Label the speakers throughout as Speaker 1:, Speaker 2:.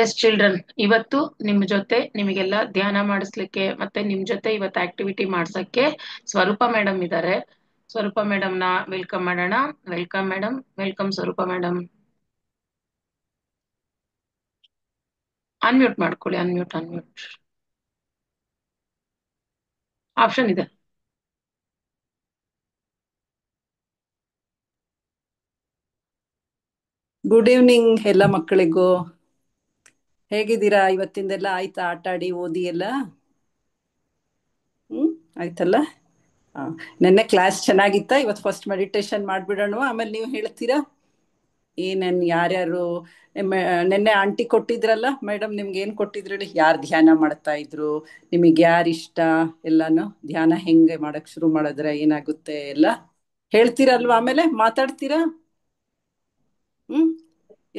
Speaker 1: S children, ಇವತ್ತು ನಿಮ್ ಜೊತೆ ನಿಮಗೆಲ್ಲ ಧ್ಯಾನ ಮಾಡಿಸ್ಲಿಕ್ಕೆ ಮತ್ತೆ ನಿಮ್ ಜೊತೆ ಇವತ್ತು ಆಕ್ಟಿವಿಟಿ ಮಾಡ್ಸಕ್ಕೆ ಸ್ವರೂಪ ಮೇಡಮ್ ಇದ್ದಾರೆ. ಸ್ವರೂಪ ಮೇಡಮ್ ನ ವೆಲ್ಕಮ್ ಮಾಡೋಣ. ವೆಲ್ಕಮ್ ಮೇಡಮ್, ವೆಲ್ಕಮ್ ಸ್ವರೂಪ ಮೇಡಮ್. ಅನ್ಮ್ಯೂಟ್ ಮಾಡ್ಕೊಳ್ಳಿ, ಅನ್ಮ್ಯೂಟ್ ಆಪ್ಷನ್ ಇದೆ.
Speaker 2: ಗುಡ್ ಈವ್ನಿಂಗ್ ಎಲ್ಲ ಮಕ್ಕಳಿಗೂ. ಹೇಗಿದ್ದೀರಾ? ಇವತ್ತಿಂದೆಲ್ಲ ಆಯ್ತಾ? ಆಟ ಆಡಿ ಓದಿ ಎಲ್ಲ ಆಯ್ತಲ್ಲ? ನೆನ್ನೆ ಕ್ಲಾಸ್ ಚೆನ್ನಾಗಿತ್ತಾ? ಇವತ್ತು ಫಸ್ಟ್ ಮೆಡಿಟೇಷನ್ ಮಾಡ್ಬಿಡೋಣ, ಆಮೇಲೆ ನೀವು ಹೇಳ್ತೀರಾ ಏನೇನು ಯಾರ್ಯಾರು. ನೆನ್ನೆ ಆಂಟಿ ಕೊಟ್ಟಿದ್ರಲ್ಲ ಮೇಡಮ್, ನಿಮ್ಗೆ ಏನು ಕೊಟ್ಟಿದ್ರು ಹೇಳಿ? ಯಾರು ಧ್ಯಾನ ಮಾಡ್ತಾ ಇದ್ರು, ನಿಮಗೆ ಯಾರು ಇಷ್ಟ, ಎಲ್ಲಾನು ಧ್ಯಾನ ಹೆಂಗೆ ಮಾಡಕ್ ಶುರು ಮಾಡಿದ್ರೆ ಏನಾಗುತ್ತೆ ಎಲ್ಲ ಹೇಳ್ತೀರಲ್ವಾ? ಆಮೇಲೆ ಮಾತಾಡ್ತೀರಾ?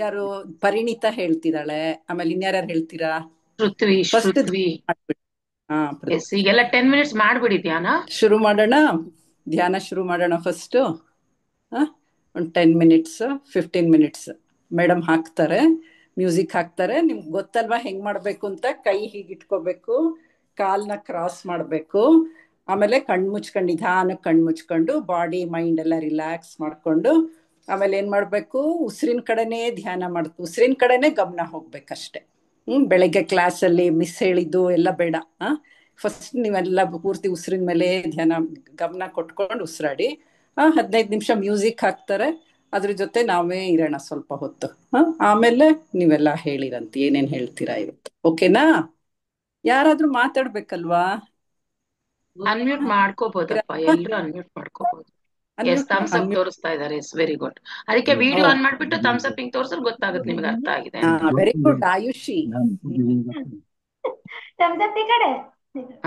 Speaker 2: ಯಾರು? ಪರಿಣಿತ ಹೇಳ್ತಿದ್ದಾಳೆ, ಆಮೇಲೆ ಇನ್ಯಾರ್ಯಾರು ಹೇಳ್ತೀರಾ?
Speaker 1: ಪೃಥ್ವಿ,
Speaker 2: ಫಸ್ಟ್
Speaker 1: ಶ್ರುತ್ವಿ.
Speaker 2: ಹಾ,
Speaker 1: ಎಸ್, ಈಗೆಲ್ಲ 10 minutes ಮಾಡ್ಬಿಡಿ ಧ್ಯಾನ.
Speaker 2: ಶುರು ಮಾಡೋಣ. ಧ್ಯಾನ ಶುರು ಮಾಡೋಣ ಫಸ್ಟು. ಒಂದು 10 minutes 15 minutes ಮೇಡಮ್ ಹಾಕ್ತಾರೆ, ಮ್ಯೂಸಿಕ್ ಹಾಕ್ತಾರೆ. ನಿಮ್ಗೆ ಗೊತ್ತಲ್ವಾ ಹೆಂಗ್ ಮಾಡ್ಬೇಕು ಅಂತ? ಕೈ ಹೀಗೆ ಇಟ್ಕೋಬೇಕು, ಕಾಲ್ನ ಕ್ರಾಸ್ ಮಾಡಬೇಕು, ಆಮೇಲೆ ಕಣ್ಣು ಮುಚ್ಕೊಂಡು ನಿಧಾನಕ್ಕೆ ಕಣ್ಣು ಮುಚ್ಕೊಂಡು ಬಾಡಿ ಮೈಂಡ್ ಎಲ್ಲ ರಿಲ್ಯಾಕ್ಸ್ ಮಾಡ್ಕೊಂಡು ಆಮೇಲೆ ಏನ್ ಮಾಡ್ಬೇಕು? ಉಸಿರಿನ ಕಡೆನೇ ಧ್ಯಾನ ಮಾಡ್ತು, ಉಸಿರಿನ ಕಡೆನೇ ಗಮನ ಹೋಗ್ಬೇಕಷ್ಟೆ. ಬೆಳಗ್ಗೆ ಕ್ಲಾಸಲ್ಲಿ ಮಿಸ್ ಹೇಳಿದ್ದು ಎಲ್ಲ ಬೇಡ. ಫಸ್ಟ್ ನೀವೆಲ್ಲ ಪೂರ್ತಿ ಉಸಿರಿನ ಮೇಲೆ ಧ್ಯಾನ ಗಮನ ಕೊಟ್ಕೊಂಡು ಉಸಿರಾಡಿ. 15 ನಿಮಿಷ ಮ್ಯೂಸಿಕ್ ಹಾಕ್ತಾರೆ, ಅದ್ರ ಜೊತೆ ನಾವೇ ಇರೋಣ ಸ್ವಲ್ಪ ಹೊತ್ತು. ಆಮೇಲೆ ನೀವೆಲ್ಲ ಹೇಳಿರಂತೆ ಏನೇನ್ ಹೇಳ್ತೀರಾ ಇವತ್ತು. ಓಕೆನಾ? ಯಾರಾದ್ರೂ ಮಾತಾಡ್ಬೇಕಲ್ವಾ?
Speaker 1: ಅನ್ಮ್ಯೂಟ್ ಮಾಡ್ಕೋಬಹುದಪ್ಪ, ಎಲ್ರು ಅನ್ಮ್ಯೂಟ್ ಮಾಡ್ಕೋಬಹುದು. Yes, thumbs up
Speaker 2: unmute.
Speaker 1: ತೋರಿಸ್ತಾ ಇದಾರೆ. Yes, very good. ಅದಕ್ಕೆ ವಿಡಿಯೋ ಆನ್ ಮಾಡ್ಬಿಟ್ಟು ಥಮ್ಸ್ ಅಪ್ ಹಿಂಗ್ ತೋರ್ಸಿದ್ರೆ ಗೊತ್ತಾಗುತ್ತೆ ನಿಮ್ಗೆ ಅರ್ಥ ಆಗಿದೆ ಅಂತ.
Speaker 2: Very good Ayushi.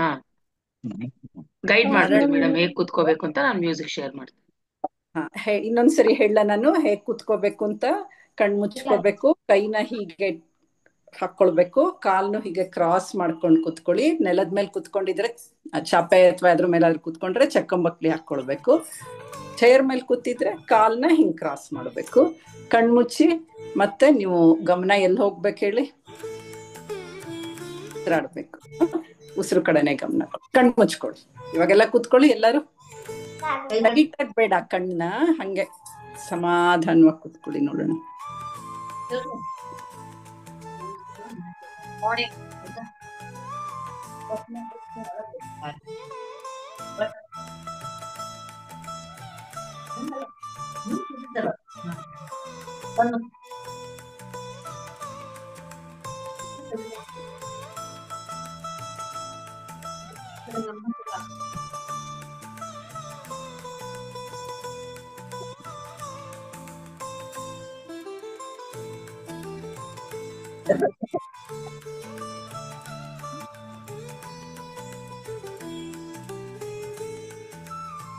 Speaker 1: ಹಾ, ಗೈಡ್ ಮಾಡ್ಬಿಡಿ ಮೇಡಮ್ ಹೇಗ್ ಕುತ್ಕೋಬೇಕು ಅಂತ. ನಾನು ಮ್ಯೂಸಿಕ್ ಶೇರ್ ಮಾಡ್ತೀನಿ.
Speaker 2: ಇನ್ನೊಂದ್ಸರಿ ಹೇಳ ನಾನು ಹೇಗ್ ಕುತ್ಕೋಬೇಕು ಅಂತ. ಕಣ್ ಮುಚ್ಕೋಬೇಕು, ಕೈನ ಹೀಗೆ ಹಾಕೊಳ್ಬೇಕು, ಕಾಲ್ನು ಹೀಗೆ ಕ್ರಾಸ್ ಮಾಡ್ಕೊಂಡು ಕುತ್ಕೊಳ್ಳಿ. ನೆಲದ ಮೇಲೆ ಕುತ್ಕೊಂಡಿದ್ರೆ ಚಾಪೆ ಅಥವಾ ಅದ್ರ ಮೇಲೆ ಕುತ್ಕೊಂಡ್ರೆ ಚಕ್ಕಂಬಕ್ಲಿ ಹಾಕೊಳ್ಬೇಕು. ಚೇರ್ ಮೇಲೆ ಕೂತಿದ್ರೆ ಕಾಲ್ನ ಹಿಂಗ್ ಕ್ರಾಸ್ ಮಾಡ್ಬೇಕು. ಕಣ್ಮುಚ್ಚಿ ಮತ್ತೆ ನೀವು ಗಮನ ಎಲ್ಲಿ ಹೋಗ್ಬೇಕು ಹೇಳಿ? ಉಸಿರಾಡ್ಬೇಕು, ಉಸಿರು ಕಡೆನೆ ಗಮನ. ಕಣ್ ಮುಚ್ಕೊಳ್ಳಿ. ಇವಾಗೆಲ್ಲ ಕೂತ್ಕೊಳ್ಳಿ ಎಲ್ಲರೂ. ಟೈಟ್ ಆಗ್ಬೇಡ, ಕಣ್ಣ ಹಂಗೆ ಸಮಾಧಾನವಾಗಿ ಕೂತ್ಕೊಳ್ಳಿ. ನೋಡೋಣ.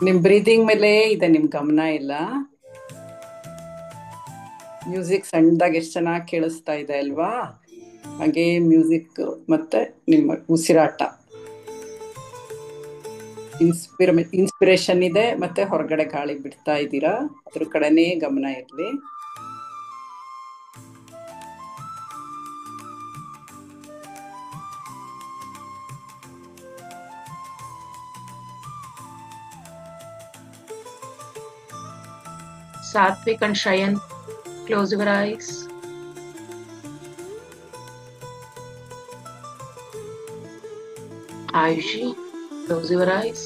Speaker 2: ನಿಮ್ ಬ್ರೀದಿಂಗ್ ಮೇಲೆ ಇದೆ ನಿಮ್ ಗಮನ ಇಲ್ಲ. ಮ್ಯೂಸಿಕ್ ಸಣ್ಣದಾಗಿ ಎಷ್ಟು ಚೆನ್ನಾಗಿ ಕೇಳಿಸ್ತಾ ಇದೆ ಅಲ್ವಾ? ಹಾಗೆ ಮ್ಯೂಸಿಕ್ ಮತ್ತೆ ನಿಮ್ಮ ಉಸಿರಾಟ, ಇನ್ಸ್ಪಿರೇಷನ್ ಇದೆ, ಮತ್ತೆ ಹೊರಗಡೆ ಗಾಳಿ ಬಿಡ್ತಾ ಇದ್ದೀರಾ, ಅದ್ರ ಕಡೆನೇ ಗಮನ ಇರ್ಲಿ.
Speaker 1: Satvik and Shayan, close your eyes. Ayushi, close your eyes.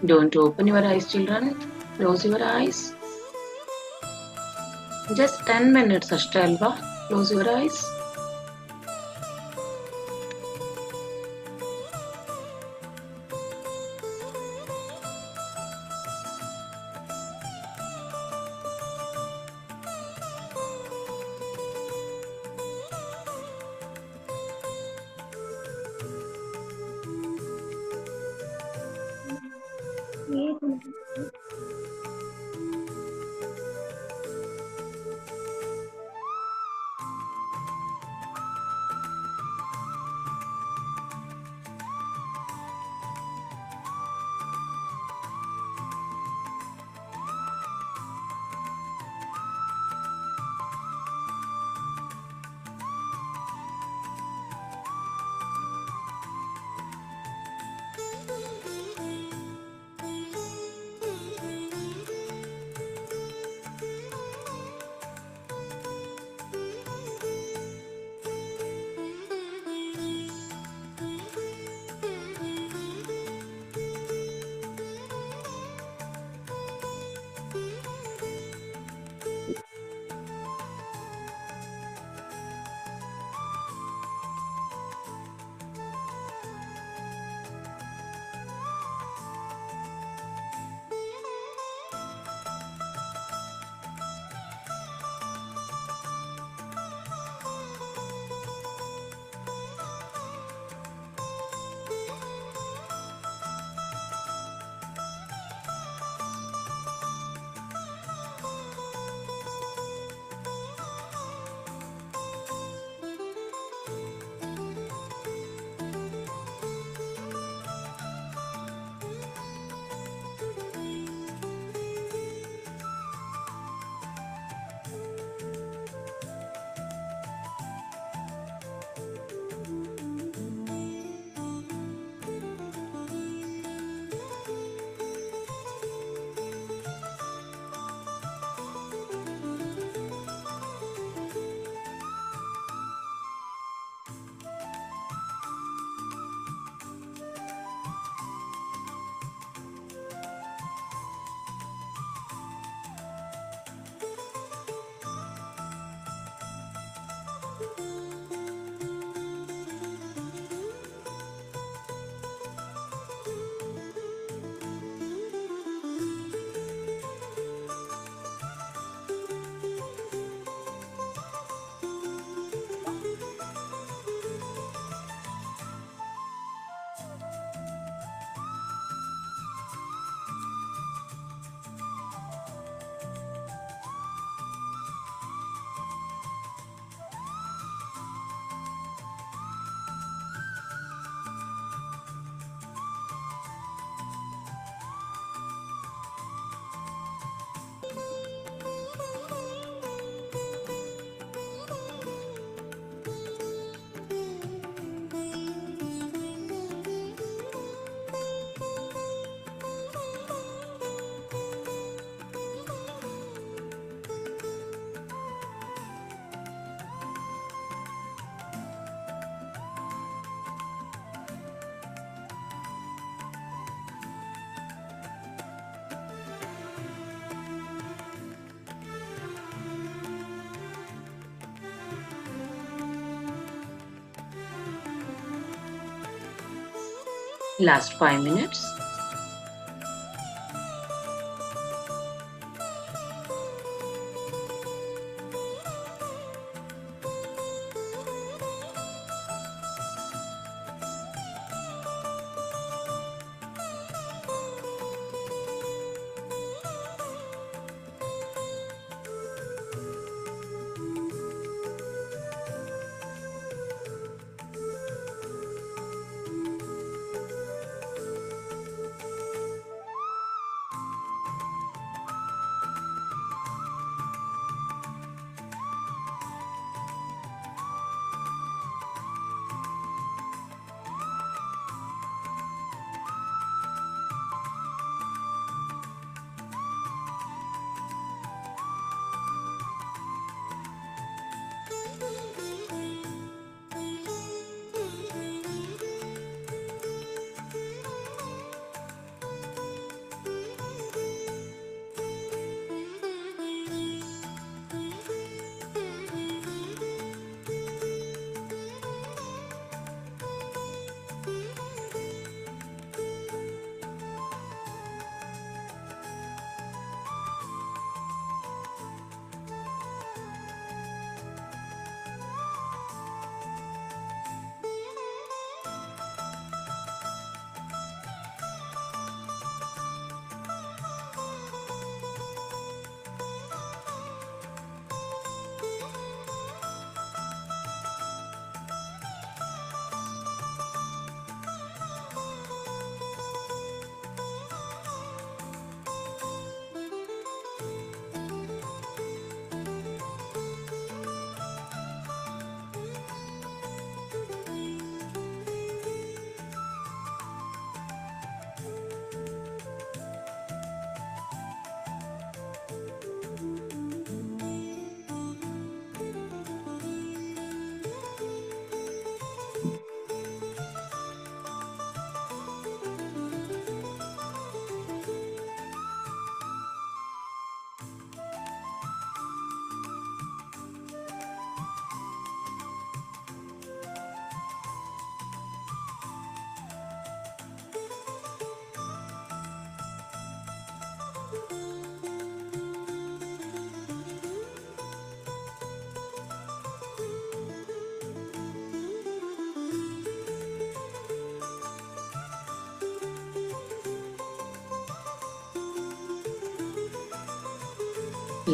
Speaker 1: Don't open your eyes, children. Close your eyes. Just 10 minutes ಅಷ್ಟೇ ಅಲ್ವಾ? Close your eyes. Last 5 minutes.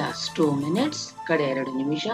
Speaker 1: Last 2 minutes, ಕಡೆ 2 ನಿಮಿಷ.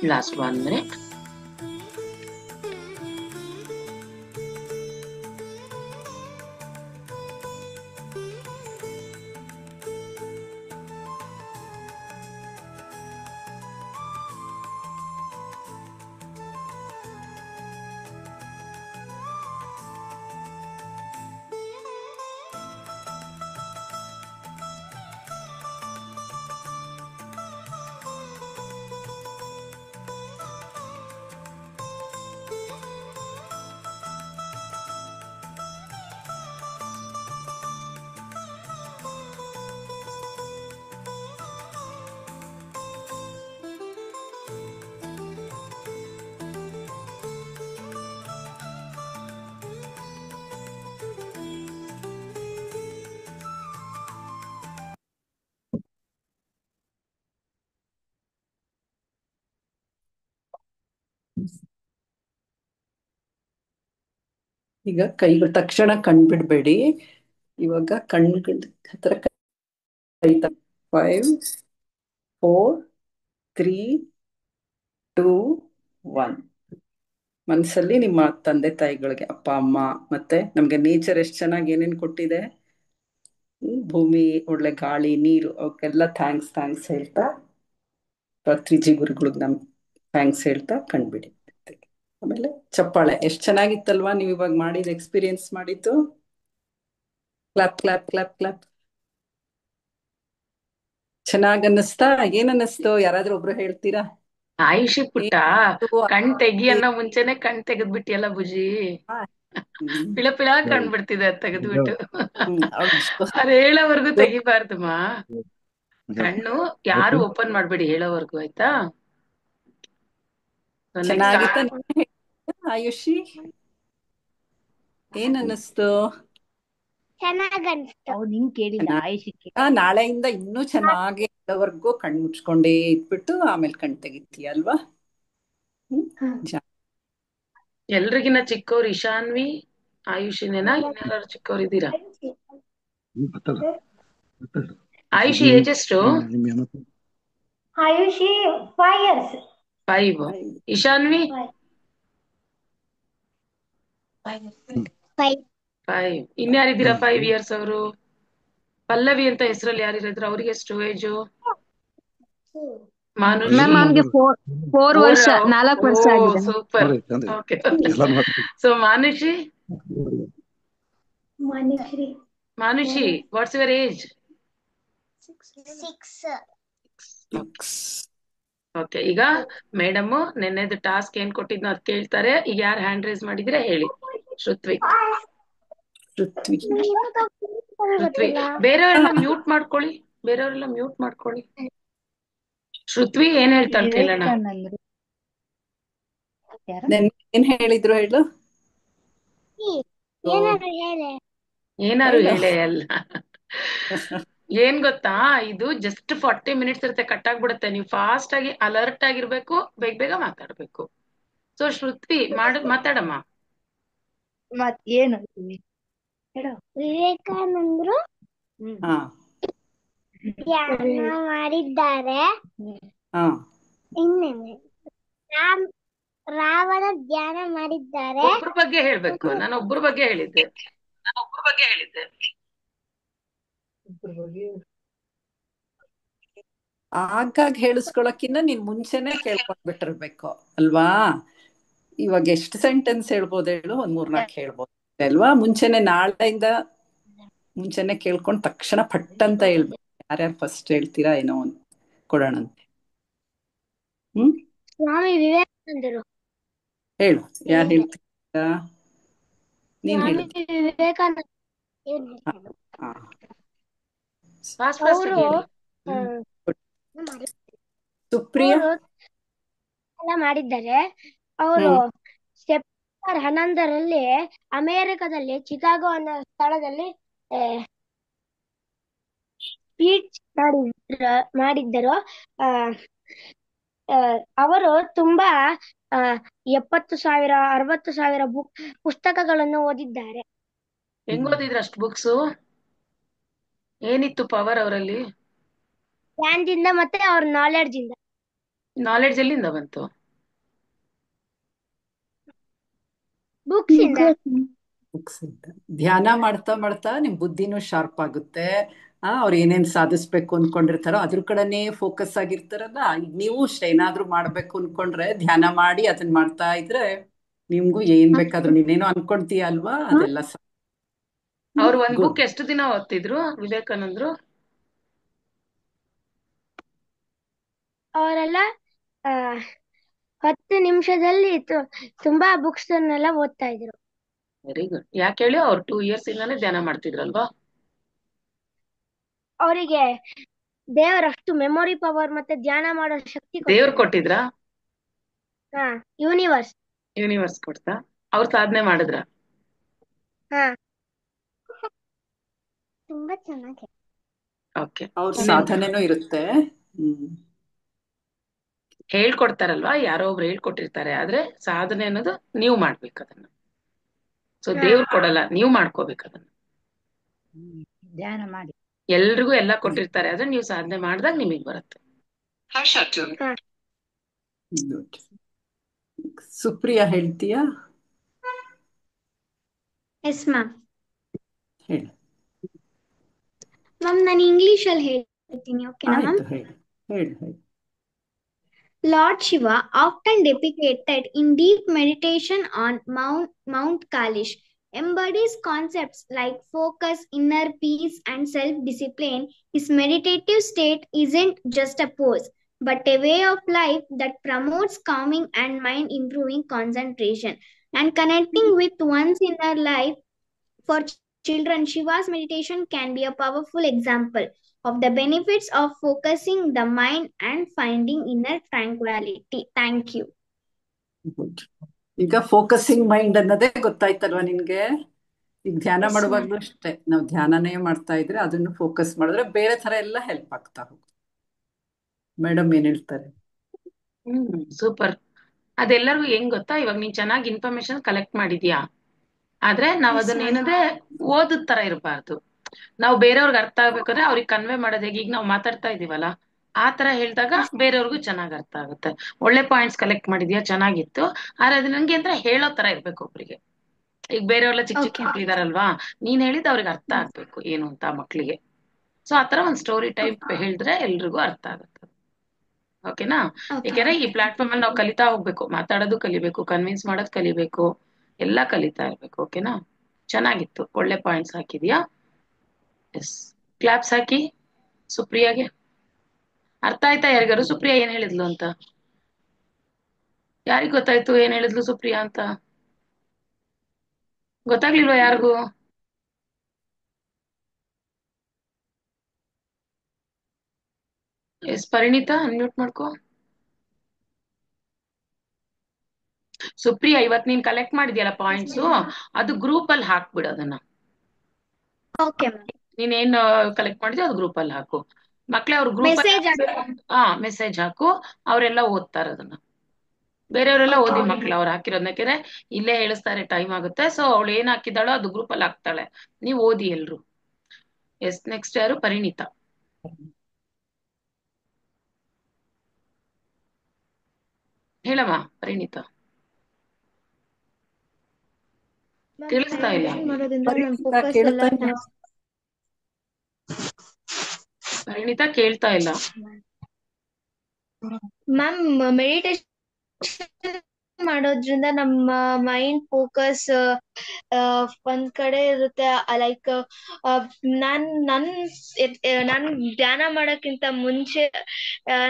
Speaker 1: Last 1 minute.
Speaker 2: ಈಗ ಕೈಗಳು ತಕ್ಷಣ ಕಣ್ಬಿಡ್ಬೇಡಿ. ಇವಾಗ ಕಣ್ಗಳ ಹತ್ರ ಕೈ 5 4 3 2 1. ಮನಸ್ಸಲ್ಲಿ ನಿಮ್ಮ ತಂದೆ ತಾಯಿಗಳಿಗೆ, ಅಪ್ಪ ಅಮ್ಮ, ಮತ್ತೆ ನಮ್ಗೆ ನೇಚರ್ ಎಷ್ಟು ಚೆನ್ನಾಗಿ ಏನೇನು ಕೊಟ್ಟಿದೆ, ಭೂಮಿ, ಒಳ್ಳೆ ಗಾಳಿ, ನೀರು, ಅವಕ್ಕೆಲ್ಲ ಥ್ಯಾಂಕ್ಸ್ ಹೇಳ್ತಾ, ತ್ರಿಜಿ ಗುರುಗಳಿಗೆ ನಮ್ ಥ್ಯಾಂಕ್ಸ್ ಹೇಳ್ತಾ ಕಣ್ಬಿಡಿ. ಆಮೇಲೆ ಚಪ್ಪಾಳೆ. ಎಷ್ಟು ಚೆನ್ನಾಗಿತ್ತಲ್ವಾ ನೀವು ಇವಾಗ ಮಾಡಿದ ಎಕ್ಸ್ಪೀರಿಯನ್ಸ್ ಮಾಡಿದ್ದು. Clap clap clap clap. ಚೆನ್ನಾಗ್ ಅನ್ನಿಸ್ತಾ? ಏನ್ ಅನ್ನಿಸ್ತು? ಯಾರಾದ್ರೂ ಒಬ್ರು ಹೇಳ್ತೀರಾ?
Speaker 1: ಆಯುಷಿ ಪುಟ್ಟ, ಕಣ್ ತೆಗಿ ಅನ್ನೋ ಮುಂಚೆನೆ ಕಣ್ ತೆಗೆದ್ಬಿಟ್ಟಿಯಲ್ಲ ಬುಜಿ. ಪಿಳ ಪಿಳ ಕಣ್ ಬಿಡ್ತಿದೆ ತೆಗೆದ್ಬಿಟ್ಟು. ಅದ್ ಹೇಳೋವರ್ಗು ತೆಗಿಬಾರ್ದಮ್ಮ. ಕಣ್ಣು ಯಾರು ಓಪನ್ ಮಾಡ್ಬೇಡಿ ಹೇಳೋವರ್ಗು, ಆಯ್ತಾ?
Speaker 2: ಚೆನ್ನಾಗಿತ್ತ ಆಯುಷಿ? ಏನ್ ಅನ್ನಿಸ್ತು? ನಾಳೆಯಿಂದ ಇನ್ನೂ ಚೆನ್ನಾಗಿ ಹೇಳೋವರ್ಗು ಕಣ್ ಮುಚ್ಕೊಂಡೇ ಇಟ್ಬಿಟ್ಟು ಆಮೇಲೆ ಕಣ್ ತೆಗಿತೀಯ ಅಲ್ವಾ?
Speaker 1: ಎಲ್ರಿಗಿನ್ನ ಚಿಕ್ಕವ್ರು ಇಶಾನ್ವಿ, ಆಯುಷಿನೇನಾ? ಇನ್ಯಾರು ಚಿಕ್ಕವ್ರು ಇದ್ದೀರಾ? ಆಯುಷಿ ಏಜ್ ಎಷ್ಟು?
Speaker 3: ಆಯುಷಿ 5 years.
Speaker 1: 5. ಇಶಾನ್ವಿ? 5. ಇನ್ಯಾರಿದ್ದೀರಾ 5 years ಅವರು? ಪಲ್ಲವಿ ಅಂತ ಹೆಸರಲ್ಲಿ ಯಾರಿದ್ರು? ಅವ್ರಿಗೆ ಎಷ್ಟು ಏಜು? ಮಾನುಷಿ?
Speaker 4: 4 ವರ್ಷ, 4 ವರ್ಷ ಆಗಿದೆ.
Speaker 1: Super. Okay. So Manushi
Speaker 3: Manishri.
Speaker 1: Manushi, what's your age?
Speaker 3: 6.
Speaker 1: Okay, ಈಗ ಮೇಡಮ್ ನೆನ್ನೆದು ಟಾಸ್ಕ್ ಏನ್ ಕೊಟ್ಟಿದ್ನೋ ಅದ್ ಕೇಳ್ತಾರೆ. ಈಗ ಯಾರು ಹ್ಯಾಂಡ್ ರೈಸ್ ಮಾಡಿದ್ರೆ ಹೇಳಿ. ಶ್ರುತ್ವಿಕ್.
Speaker 2: ಪೃಥ್ವಿ.
Speaker 1: ಶ್ರುತ್ವಿ. ಬೇರೆಯವರೆಲ್ಲ ಮ್ಯೂಟ್ ಮಾಡ್ಕೊಳ್ಳಿ, ಬೇರೆಯವರೆಲ್ಲ ಮ್ಯೂಟ್ ಮಾಡ್ಕೊಳ್ಳಿ. ಶ್ರುತ್ವಿ ಏನ್ ಹೇಳ್ತಾಳೆ ಕೇಳೋಣ.
Speaker 2: ಏನ್ ಹೇಳಿದ್ರು ಹೇಳು.
Speaker 1: ಏನಾರು ಹೇಳೇ ಅಲ್ಲ. ಏನ್ ಗೊತ್ತಾ, ಇದು ಜಸ್ಟ್ 40 ಮಿನಿಟ್ಸ್ ಇರುತ್ತೆ, ಕಟ್ ಆಗ್ಬಿಡುತ್ತೆ. ನೀವು ಫಾಸ್ಟ್ ಆಗಿ ಅಲರ್ಟ್ ಆಗಿರ್ಬೇಕು, ಬೇಗ ಬೇಗ ಮಾತಾಡ್ಬೇಕು. ಸೊ ಶ್ರುತ್ವಿ ಮಾತಾಡಮ್ಮ.
Speaker 3: ಏನು ವಿವೇಕಾನಂದರು
Speaker 2: ಹಾ
Speaker 3: ಧ್ಯಾನ ಮಾಡಿದ್ದಾರೆ.
Speaker 2: ಹಾ
Speaker 3: ಇನ್ನೇನೆ ರಾವಣ ಧ್ಯಾನ ಮಾಡಿದ್ದಾರೆ.
Speaker 1: ಒಬ್ರ ಬಗ್ಗೆ ಹೇಳ್ಬೇಕು, ನಾನು ಒಬ್ರ ಬಗ್ಗೆ ಹೇಳಿದ್ದೆ.
Speaker 2: ಆಗಾಗ ಹೇಳಿಸ್ಕೊಳಕ್ಕಿಂತ ನೀನ್ ಮುಂಚೆನೆ ಕೇಳ್ಕೊಂಡ್ಬಿಟ್ಟಿರ್ಬೇಕು ಅಲ್ವಾ. ಇವಾಗ ಎಷ್ಟು ಸೆಂಟೆನ್ಸ್ ಹೇಳ್ಬೋದು ಹೇಳು? ಒಂದ್ 3-4 ಹೇಳ್ಬೋದು ಅಲ್ವಾ. ಮುಂಚೆನೆ ನಾಳೆಯಿಂದ ಮುಂಚೆನೆ ಕೇಳ್ಕೊಂಡ್ ತಕ್ಷಣ ಪಟ್ ಅಂತ ಹೇಳ್ಬೇಕು. ಯಾರ್ಯಾರು ಫಸ್ಟ್ ಹೇಳ್ತೀರಾ ಏನೋ ಒಂದು ಕೊಡೋಣಂತೆ.
Speaker 3: ಸ್ವಾಮಿ ವಿವೇಕಾನಂದರು.
Speaker 2: ಹೇಳು, ಯಾರು ಹೇಳ್ತೀರಾ? ನೀನ್ ಹೇಳು.
Speaker 3: ವಿವೇಕಾನಂದ ಅವರು
Speaker 2: ಸುಪ್ರಿಯಾ
Speaker 3: ಎಲ್ಲ ಮಾಡಿದ್ದಾರೆ. ಅವರು ಸೆಪ್ಟೆಂಬರ್ 11ರಲ್ಲಿ ಅಮೆರಿಕದಲ್ಲಿ ಚಿಕಾಗೋ ಅನ್ನೋ ಸ್ಥಳದಲ್ಲಿ ಸ್ಪೀಚ್ ಮಾಡಿದ್ದರು. ಅವರು ತುಂಬಾ 70,000 60,000 ಪುಸ್ತಕಗಳನ್ನು ಓದಿದ್ದಾರೆ.
Speaker 1: ಹೆಂಗ್ ಓದಿದ್ರು ಅಷ್ಟು ಬುಕ್ಸ್? ಏನಿತ್ತು ಪವರ್ ಅವರಲ್ಲಿ?
Speaker 3: ಜ್ಞಾನದಿಂದ ಮತ್ತೆ ಅವ್ರ ನಾಲೆಡ್ಜ್ ಇಂದ.
Speaker 1: ನಾಲೆಡ್ಜ್ ಎಲ್ಲಿಂದ ಬಂತು?
Speaker 3: ಬುಕ್ಸ್ ಇಂದ.
Speaker 2: ಧ್ಯಾನ ಮಾಡ್ತಾ ಮಾಡ್ತಾ ನಿಮ್ ಬುದ್ಧಿನೂ ಶಾರ್ಪ್ ಆಗುತ್ತೆ. ಅವ್ರು ಏನೇನ್ ಸಾಧಿಸ್ಬೇಕು ಅನ್ಕೊಂಡಿರ್ತಾರೋ ಅದ್ರ ಕಡೆನೇ ಫೋಕಸ್ ಆಗಿರ್ತಾರಲ್ಲ. ಈಗ ನೀವು ಅಷ್ಟೇ ಏನಾದ್ರೂ ಮಾಡ್ಬೇಕು ಅನ್ಕೊಂಡ್ರೆ ಧ್ಯಾನ ಮಾಡಿ ಅದನ್ನ ಮಾಡ್ತಾ ಇದ್ರೆ ನಿಮ್ಗೂ ಏನ್ ಬೇಕಾದ್ರೂ ನೀನೇನೋ ಅನ್ಕೊಂತೀಯ ಅಲ್ವಾ, ಅದೆಲ್ಲ
Speaker 1: ಅವ್ರು ಒಂದ್ ಬುಕ್ ಎಷ್ಟು ದಿನ ಓದ್ತಿದ್ರು ವಿವೇಕಾನಂದ್ರು?
Speaker 3: ಅವರೆಲ್ಲ 10 ನಿಮಿಷದಲ್ಲಿ ತುಂಬಾ ಬುಕ್ಸ್ ಅನ್ನೆಲ್ಲ ಓದ್ತಾ ಇದ್ರು.
Speaker 1: Very good. ಯಾಕೆ ಹೇಳಿ, ಅವ್ರು 2 years ಇಂದಾನೆ ಧ್ಯಾನ ಮಾಡ್ತಿದ್ರಲ್ವಾ?
Speaker 3: ಅವರಿಗೆ ದೇವರಷ್ಟು ಮೆಮೊರಿ ಪವರ್ ಮತ್ತೆ ಧ್ಯಾನ ಮಾಡೋ ಶಕ್ತಿ
Speaker 1: ದೇವ್ರು ಕೊಟ್ಟಿದ್ರಾ?
Speaker 3: ಯೂನಿವರ್ಸ್
Speaker 1: ಕೊಡ್ತಾ? ಅವ್ರು ಸಾಧನೆ ಮಾಡಿದ್ರ?
Speaker 3: ತುಂಬಾ ಚೆನ್ನಾಗಿ.
Speaker 1: ಓಕೆ,
Speaker 2: ಅವ್ರ ಸಾಧನೆನೂ ಇರುತ್ತೆ.
Speaker 1: ಹೇಳ್ಕೊಡ್ತಾರಲ್ವಾ, ಯಾರೋ ಒಬ್ರು ಹೇಳ್ಕೊಟ್ಟಿರ್ತಾರೆ. ಆದ್ರೆ ಸಾಧನೆ ಅನ್ನೋದು ನೀವು ಮಾಡ್ಬೇಕು ಅದನ್ನ. ಸೊ ದೇವ್ರು ಕೊಡಲ್ಲ, ನೀವು ಮಾಡ್ಕೋಬೇಕು ಅದನ್ನ.
Speaker 5: ಧ್ಯಾನ ಮಾಡಿ.
Speaker 1: ಎಲ್ರಿಗೂ ಎಲ್ಲ ಕೊಟ್ಟಿರ್ತಾರೆ, ಆದ್ರೆ ನೀವು ಸಾಧನೆ ಮಾಡಿದಾಗ ನಿಮಗ್ ಬರುತ್ತೆ.
Speaker 2: ಸುಪ್ರಿಯಾ ಹೇಳ್ತೀಯಾ?
Speaker 3: Yes ma'am.
Speaker 2: ಹೇಳಿ
Speaker 3: ಮ್ಯಾಮ್, ನಾನು ಇಂಗ್ಲಿಷ್ ಅಲ್ಲಿ ಹೇಳ್ತೀನಿ. ಓಕೆನಾ ಮ್ಯಾಮ್?
Speaker 2: ಹೇಳಿ.
Speaker 3: Lord Shiva, often depicted in deep meditation on Mount Kailash, embodies concepts like focus, inner peace, and self-discipline. His meditative state isn't just a pose, but a way of life that promotes calming and mind-improving concentration and connecting with one's inner life. For children, Shiva's meditation can be a powerful example of the benefits of focusing the mind and finding inner tranquility. Thank you.
Speaker 2: ಈಗ focusing mind ಅನ್ನೋದೇ ಗೊತ್ತಾಯ್ತಲ್ವಾ ನಿನ್ಗೆ? ಈಗ ಧ್ಯಾನ ಮಾಡುವಾಗ್ಲೂ ಅಷ್ಟೇ, ನಾವು ಧ್ಯಾನನೇ ಮಾಡ್ತಾ ಇದ್ರೆ ಅದನ್ನು ಫೋಕಸ್ ಮಾಡಿದ್ರೆ ಬೇರೆ ತರ ಎಲ್ಲ ಹೆಲ್ಪ್ ಆಗ್ತಾ ಹೋಗುತ್ತೆ. ಮೇಡಮ್ ಏನ್ ಹೇಳ್ತಾರೆ?
Speaker 1: ಸೂಪರ್. ಅದೆಲ್ಲರಿಗೂ ಹೆಂಗ್ ಗೊತ್ತಾ, ಇವಾಗ ನೀನ್ ಚೆನ್ನಾಗಿ ಇನ್ಫಾರ್ಮೇಶನ್ ಕಲೆಕ್ಟ್ ಮಾಡಿದ್ಯಾ, ಆದ್ರೆ ನಾವ್ ಅದನ್ನ ಏನಂದ್ರೆ ಓದದ್ ತರ ಇರಬಾರ್ದು. ನಾವು ಬೇರೆಯವ್ರಿಗೆ ಅರ್ಥ ಆಗ್ಬೇಕಾದ್ರೆ ಅವ್ರಿಗೆ ಕನ್ವೆ ಮಾಡೋದು ಹೇಗೆ, ಈಗ ನಾವು ಮಾತಾಡ್ತಾ ಇದೀವಲ್ಲ ಆ ತರ ಹೇಳಿದಾಗ ಬೇರೆಯವ್ರಿಗೂ ಚೆನ್ನಾಗ್ ಅರ್ಥ ಆಗುತ್ತೆ. ಒಳ್ಳೆ ಪಾಯಿಂಟ್ಸ್ ಕಲೆಕ್ಟ್ ಮಾಡಿದ್ಯಾ, ಚೆನ್ನಾಗಿತ್ತು. ಆದ್ರೆ ಅದು ನಂಗೆ ಅಂದ್ರೆ ಹೇಳೋ ತರ ಇರ್ಬೇಕು ಒಬ್ರಿಗೆ. ಈಗ ಬೇರೆಯವ್ರೆಲ್ಲ ಚಿಕ್ಕ ಚಿಕ್ಕ ಮಕ್ಳಿದಾರಲ್ವಾ, ನೀನ್ ಹೇಳಿದ್ ಅವ್ರಿಗೆ ಅರ್ಥ ಆಗ್ಬೇಕು ಏನು ಅಂತ ಮಕ್ಳಿಗೆ. ಸೊ ಆತರ ಒಂದ್ ಸ್ಟೋರಿ ಟೈಪ್ ಹೇಳಿದ್ರೆ ಎಲ್ರಿಗೂ ಅರ್ಥ ಆಗುತ್ತೆ. ಓಕೆನಾ? ಯಾಕೆಂದ್ರೆ ಈ ಪ್ಲಾಟ್ಫಾರ್ಮ್ ಅಲ್ಲಿ ನಾವು ಕಲಿತಾ ಹೋಗ್ಬೇಕು, ಮಾತಾಡೋದು ಕಲಿಬೇಕು, ಕನ್ವಿನ್ಸ್ ಮಾಡೋದು ಕಲಿಬೇಕು, ಎಲ್ಲಾ ಕಲಿತಾ ಇರ್ಬೇಕು. ಓಕೆನಾ? ಚೆನ್ನಾಗಿತ್ತು, ಒಳ್ಳೆ ಪಾಯಿಂಟ್ಸ್ ಹಾಕಿದ್ಯಾ. ಎಸ್, ಕ್ಲಾಪ್ಸ್ ಹಾಕಿ ಸುಪ್ರಿಯಾಗೆ. ಅರ್ಥ ಆಯ್ತಾ ಯಾರಿಗಾರು ಸುಪ್ರಿಯಾ ಏನ್ ಹೇಳಿದ್ಲು ಅಂತ? ಯಾರಿಗ್ ಗೊತ್ತಾಯ್ತು ಏನ್ ಹೇಳಿದ್ಲು ಸುಪ್ರಿಯಾ ಅಂತ? ಗೊತ್ತಾಗ್ಲಿಲ್ವಾ ಯಾರಿಗೂ? ಎಸ್ ಪರಿಣಿತಾ, ಅನ್ಮ್ಯೂಟ್ ಮಾಡ್ಕೋ. ಸುಪ್ರಿಯಾ, ಇವತ್ ನೀನ್ ಕಲೆಕ್ಟ್ ಮಾಡಿದ್ಯಲ್ಲ ಪಾಯಿಂಟ್ಸ್, ಅದು ಗ್ರೂಪ್ ಅಲ್ಲಿ ಹಾಕ್ಬಿಡು ಅದನ್ನ.
Speaker 3: Okay ma'am.
Speaker 1: ನೀನೇನ್ ಕಲೆಕ್ಟ್ ಮಾಡಿದ್ಯೋ ಅದು ಗ್ರೂಪ್ ಅಲ್ಲಿ ಹಾಕು. ಮಕ್ಳೇ ಅವ್ರ ಗ್ರೂಪ್
Speaker 3: ಮೆಸೇಜ್
Speaker 1: ಮೆಸೇಜ್ ಹಾಕು, ಅವರೆಲ್ಲ ಓದ್ತಾರ ಅದನ್ನ. ಬೇರೆಯವರೆಲ್ಲ ಓದಿ ಮಕ್ಳು ಅವ್ರು ಹಾಕಿರೋದನ್ನ, ಯಾಕೆಂದ್ರೆ ಇಲ್ಲೇ ಹೇಳಿಸ್ತಾರೆ, ಟೈಮ್ ಆಗುತ್ತೆ. ಸೊ ಅವಳು ಏನ್ ಹಾಕಿದಾಳೋ ಅದು ಗ್ರೂಪ್ ಅಲ್ಲಿ ಹಾಕ್ತಾಳೆ, ನೀವ್ ಓದಿ ಎಲ್ರು. ಎಸ್, ನೆಕ್ಸ್ಟ್ ಯಾರು? ಪರಿಣಿತಾ. ಹೇಳಮ್ಮ ಪರಿಣಿತಾ. ಕೇಳಿಸ್ತಾ ಇಲ್ಲ.
Speaker 3: ಮಾಡೋದ್ರಿಂದ ನನ್
Speaker 2: ಪರಿಣಿತಾ
Speaker 3: ಫೋಕಸ್ ಎಲ್ಲ
Speaker 2: ಕೇಳ್ತಾ ಇಲ್ಲ.
Speaker 1: ಪರಿಣಿತಾ ಕೇಳ್ತಾ ಇಲ್ಲ.
Speaker 3: ಮ್ಯಾಮ್ ಮೆಡಿಟೇಷನ್ ಮಾಡೋದ್ರಿಂದ ನಮ್ಮ ಮೈಂಡ್ ಫೋಕಸ್ ಒಂದ್ ಕಡೆ ಇರುತ್ತೆ. ಲೈಕ್ ನಾನ್ ಧ್ಯಾನ ಮಾಡಕ್ಕಿಂತ ಮುಂಚೆ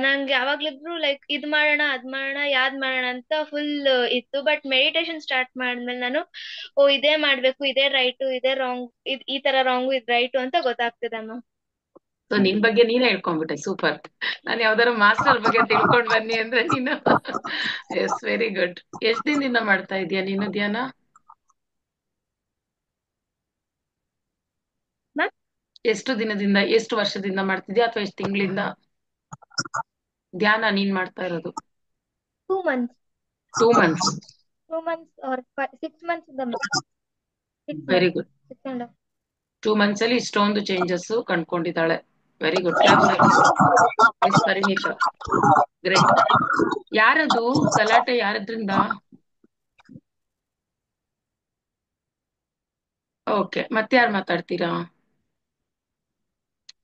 Speaker 3: ನಂಗೆ ಯಾವಾಗ್ಲಿದ್ರು ಲೈಕ್ ಇದ್ ಮಾಡೋಣ ಅದ್ ಮಾಡೋಣ ಯಾದ್ ಮಾಡೋಣ ಅಂತ ಫುಲ್ ಇತ್ತು. ಬಟ್ ಮೆಡಿಟೇಷನ್ ಸ್ಟಾರ್ಟ್ ಮಾಡಿದ್ಮೇಲೆ ನಾನು ಇದೇ ಮಾಡ್ಬೇಕು, ಇದೇ ರೈಟು, ಇದೇ ರಾಂಗ್, ಈ ತರ ರಾಂಗು, ಇದ್ ರೈಟು ಅಂತ ಗೊತ್ತಾಗ್ತಿದೆ ಮ್ಯಾಮ್.
Speaker 1: ಸೊ ನಿನ್ ಬಗ್ಗೆ ನೀನೇ ಹೇಳ್ಕೊಂಡ್ಬಿಟ್ಟೆ, ಸೂಪರ್. ನಾನು ಯಾವ್ದಾರ ಮಾಸ್ಟರ್ ಬಗ್ಗೆ ತಿಳ್ಕೊಂಡ್ ಬನ್ನಿ ಅಂದ್ರೆ ನೀನು. Yes, very good. ಎಷ್ಟ್ ದಿನದಿಂದ ಮಾಡ್ತಾ ಇದೀಯ ನೀನು ಧ್ಯಾನ? ಎಷ್ಟು ದಿನದಿಂದ, ಎಷ್ಟು ವರ್ಷದಿಂದ ಮಾಡ್ತಿದ್ಯಾ, ಅಥವಾ ಎಷ್ಟು ತಿಂಗಳಿಂದ ಧ್ಯಾನ ನೀನ್ ಮಾಡ್ತಾ ಇರೋದು?
Speaker 3: 2 months.
Speaker 1: 2 months.
Speaker 3: 2 months or 6 months ಇಂದ
Speaker 1: ವೆರಿ ಗುಡ್.
Speaker 3: 6.5.
Speaker 1: 2 months ಅಲ್ಲಿ ಇಷ್ಟೊಂದು ಚೇಂಜಸ್ ಕಂಡ್ಕೊಂಡಿದ್ದಾಳೆ. Very good, claps. Yes Parinita, great. ಯಾರದು ಗಲಾಟೆ? ಯಾರದ್ರಿಂದ? ಓಕೆ, ಮತ್ತೆ ಯಾರು ಮಾತಾಡ್ತೀರಾ?